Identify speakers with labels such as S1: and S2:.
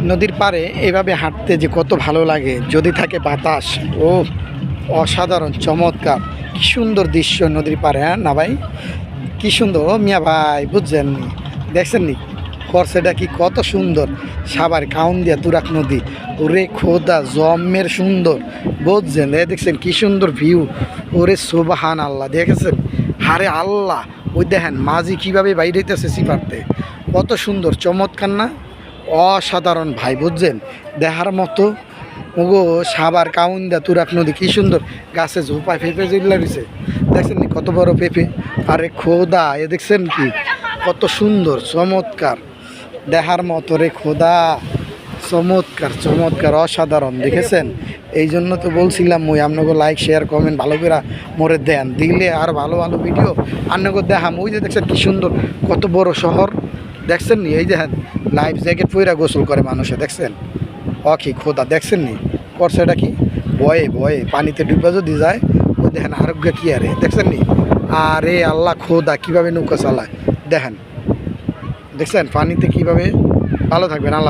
S1: নদীর পাড়ে এভাবে হাঁটতে যে কত ভালো লাগে যদি থাকে বাতাস। ও অসাধারণ চমৎকার, কি সুন্দর দৃশ্য নদীর পাড়ে। হ্যাঁ না ভাই, কি সুন্দর। ও মিয়া ভাই বুঝছেন নি, দেখছেন নি খরচেটা কি কত সুন্দর। সাবার কাউন্দিয়া তুরাক নদী, ওরে খোদা জম্মের সুন্দর। বুঝছেন দেখছেন কি সুন্দর ভিউ। ওরে সুবহান আল্লাহ, দেখেছেন হারে আল্লাহ। ওই দেখেন মাঝি কীভাবে বাইরে হইতেছে সিপারতে, কত সুন্দর চমৎকার না, অসাধারণ ভাই। বুঝছেন দেখার মতো। ওগো সাবার কাউন্দা তুরাক নদী কি সুন্দর, গাছে ঝোপায় পেঁপে যেগুলো রয়েছে দেখছেন নি কত বড় পেঁপে। আরে খোদা দেখছেন কি কত সুন্দর চমৎকার, দেখার মতো রে খোদা, চমৎকার চমৎকার অসাধারণ। দেখেছেন এই জন্য তো বলছিলাম মুই আপনাকে লাইক শেয়ার কমেন্ট ভালো করে মোরে দেন, দিলে আর ভালো ভালো ভিডিও আপনাকে দেখাম। ওই যে দেখছেন কি সুন্দর, কত বড় শহর দেখছেন নি। এই দেখেন লাইফ জ্যাকেট পইরা গোসল করে মানুষে, দেখছেন কি খোদা দেখছেন নি করছে এটা কি বয়ে বয়ে পানিতে ডুবে যদি যায়। ওই দেখেন আরোগ্য কি আরে দেখছেন নি। আরে আল্লাহ খোদা কীভাবে নৌকা চালায় দেখেন, দেখছেন পানিতে কীভাবে। ভালো থাকবেন আল্লাহ।